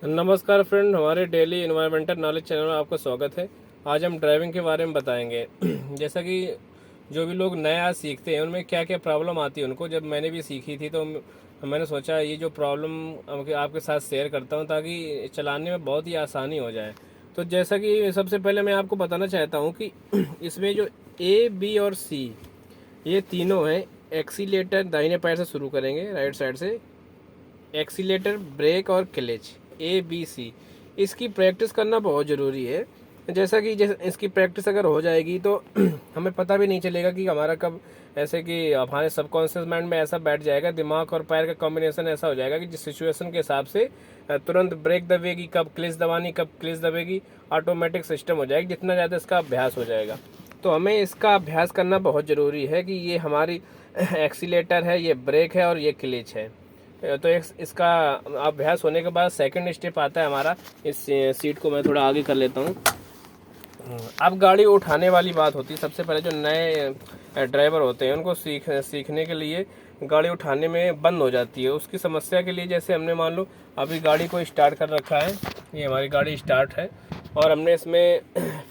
नमस्कार फ्रेंड, हमारे daily environmental knowledge channel में आपका स्वागत है। आज हम ड्राइविंग के बारे में बताएंगे। जैसा कि जो भी लोग नया सीखते हैं उनमें क्या क्या प्रॉब्लम आती है उनको। जब मैंने भी सीखी थी तो मैंने सोचा ये जो प्रॉब्लम आपके साथ शेयर करता हूं ताकि चलाने में बहुत ही आसानी हो जाए। तो जैसा कि सबसे पहले मैं आपको बताना चाहता हूँ कि इसमें जो ए, बी और सी ये तीनों हैं। एक्सीलेटर दाहिने पैर से शुरू करेंगे, राइट साइड से। एक्सीलेटर, ब्रेक और क्लच, ए बी सी। इसकी प्रैक्टिस करना बहुत ज़रूरी है। जैसा कि इसकी प्रैक्टिस अगर हो जाएगी तो हमें पता भी नहीं चलेगा कि हमारा कब ऐसे कि हमारे सबकॉन्शियस माइंड में ऐसा बैठ जाएगा, दिमाग और पैर का कॉम्बिनेशन ऐसा हो जाएगा कि जिस सिचुएशन के हिसाब से तुरंत ब्रेक दबेगी, कब क्लच दबानी, कब क्लच दबेगी, ऑटोमेटिक सिस्टम हो जाएगी जितना ज़्यादा इसका अभ्यास हो जाएगा। तो हमें इसका अभ्यास करना बहुत ज़रूरी है कि ये हमारी एक्सीलेटर है, ये ब्रेक है और ये क्लच है। तो इसका अभ्यास होने के बाद सेकंड स्टेप आता है हमारा। इस सीट को मैं थोड़ा आगे कर लेता हूँ। अब गाड़ी उठाने वाली बात होती है। सबसे पहले जो नए ड्राइवर होते हैं उनको सीखने के लिए गाड़ी उठाने में बंद हो जाती है। उसकी समस्या के लिए जैसे हमने मान लो अभी गाड़ी को स्टार्ट कर रखा है, ये हमारी गाड़ी स्टार्ट है और हमने इसमें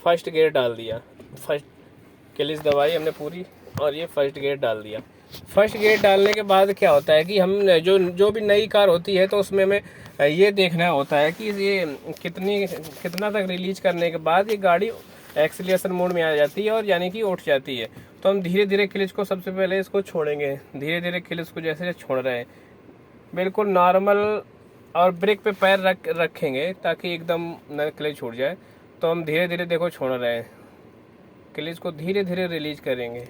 फर्स्ट गियर डाल दिया, फर्स्ट क्लच दबाई हमने पूरी और ये फर्स्ट गियर डाल दिया। फर्स्ट गियर डालने के बाद क्या होता है कि हम जो भी नई कार होती है तो उसमें हमें ये देखना होता है कि ये कितना तक रिलीज करने के बाद ये गाड़ी एक्सीलरेशन मोड में आ जाती है और यानी कि उठ जाती है। तो हम धीरे धीरे क्लच को सबसे पहले इसको छोड़ेंगे। धीरे धीरे क्लच को जैसे छोड़ रहे हैं बिल्कुल नॉर्मल, और ब्रेक पे पैर रखेंगे ताकि एकदम न क्लच छूट जाए। तो हम धीरे धीरे देखो छोड़ रहे हैं, क्लच को धीरे धीरे रिलीज करेंगे।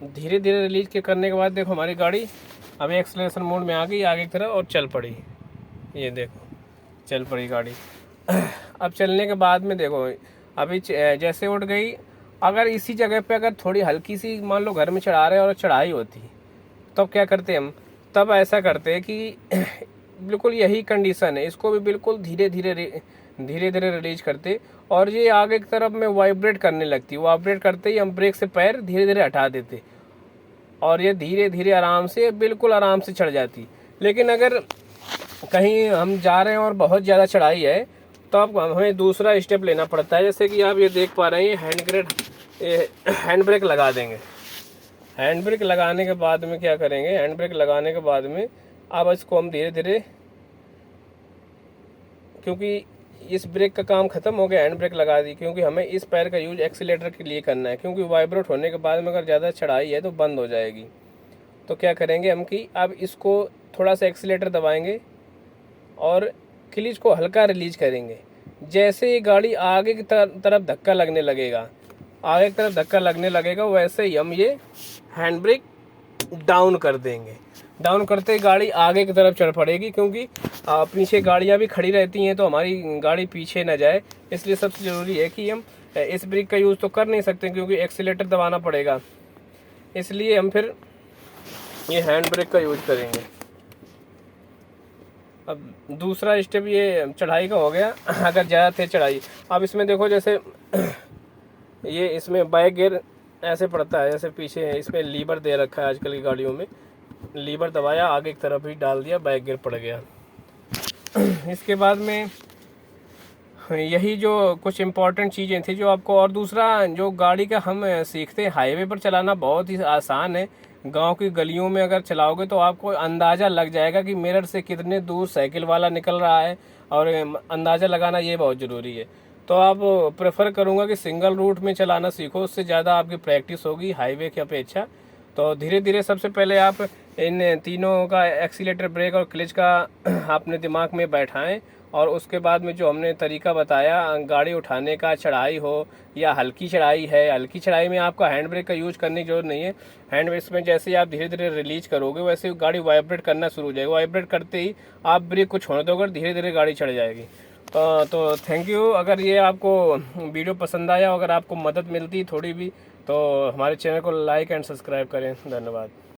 धीरे धीरे रिलीज के करने के बाद देखो हमारी गाड़ी अभी एक्सीलरेशन मोड में आ गई आगे की तरफ और चल पड़ी। ये देखो चल पड़ी गाड़ी। अब चलने के बाद में देखो अभी जैसे उठ गई। अगर इसी जगह पे अगर थोड़ी हल्की सी मान लो घर में चढ़ा रहे और चढ़ाई होती तब क्या करते हम, तब ऐसा करते कि बिल्कुल यही कंडीशन है, इसको भी बिल्कुल धीरे धीरे रिलीज करते और ये आगे की तरफ में वाइब्रेट करने लगती। वाइब्रेट करते ही हम ब्रेक से पैर धीरे धीरे हटा देते और ये धीरे धीरे आराम से बिल्कुल आराम से चढ़ जाती। लेकिन अगर कहीं हम जा रहे हैं और बहुत ज़्यादा चढ़ाई है तो अब हमें दूसरा स्टेप लेना पड़ता है। जैसे कि आप ये देख पा रहे हैं हैंड ब्रेक लगा देंगे। हैंड ब्रेक लगाने के बाद में क्या करेंगे, हैंड ब्रेक लगाने के बाद में अब इसको हम धीरे धीरे, क्योंकि इस ब्रेक का काम खत्म हो गया, हैंड ब्रेक लगा दी, क्योंकि हमें इस पैर का यूज एक्सीलेटर के लिए करना है। क्योंकि वाइब्रेट होने के बाद में अगर ज़्यादा चढ़ाई है तो बंद हो जाएगी। तो क्या करेंगे हम कि अब इसको थोड़ा सा एक्सीलेटर दबाएंगे और क्लच को हल्का रिलीज करेंगे। जैसे ही गाड़ी आगे की तरफ धक्का लगने लगेगा, आगे की तरफ धक्का लगने लगेगा, वैसे ही हम ये हैंड ब्रेक डाउन कर देंगे। डाउन करते ही गाड़ी आगे की तरफ चढ़ पड़ेगी, क्योंकि पीछे गाड़ियां भी खड़ी रहती हैं तो हमारी गाड़ी पीछे न जाए। इसलिए सबसे ज़रूरी है कि हम इस ब्रेक का यूज़ तो कर नहीं सकते क्योंकि एक्सीलेटर दबाना पड़ेगा, इसलिए हम फिर ये हैंड ब्रेक का यूज करेंगे। अब दूसरा स्टेप ये चढ़ाई का हो गया। अगर ज़्यादा तेज चढ़ाई, अब इसमें देखो जैसे ये इसमें बैक गियर ऐसे पड़ता है, जैसे पीछे है, इसमें लीवर दे रखा है आजकल की गाड़ियों में। लीवर दबाया, आगे की तरफ ही डाल दिया, बैक गियर पड़ गया। इसके बाद में यही जो कुछ इम्पोर्टेंट चीज़ें थी जो आपको, और दूसरा जो गाड़ी का हम सीखते हैं हाईवे पर चलाना बहुत ही आसान है। गांव की गलियों में अगर चलाओगे तो आपको अंदाज़ा लग जाएगा कि मिरर से कितने दूर साइकिल वाला निकल रहा है, और अंदाज़ा लगाना ये बहुत ज़रूरी है। तो आप प्रेफर करूँगा कि सिंगल रूट में चलाना सीखो, उससे ज़्यादा आपकी प्रैक्टिस होगी हाईवे की अपेक्षा। तो धीरे धीरे सबसे पहले आप इन तीनों का एक्सीलेटर, ब्रेक और क्लच का अपने दिमाग में बैठाएं, और उसके बाद में जो हमने तरीका बताया गाड़ी उठाने का, चढ़ाई हो या हल्की चढ़ाई है, हल्की चढ़ाई में आपका हैंड ब्रेक का यूज करने की जरूरत नहीं है। हैंड ब्रेक में जैसे ही आप धीरे धीरे रिलीज करोगे वैसे गाड़ी वाइब्रेट करना शुरू हो जाएगी। वाइब्रेट करते ही आप ब्रेक को छोड़ दोगे, धीरे धीरे गाड़ी चढ़ जाएगी। तो थैंक यू। अगर ये आपको वीडियो पसंद आया, अगर आपको मदद मिलती थोड़ी भी, तो हमारे चैनल को लाइक एंड सब्सक्राइब करें। धन्यवाद।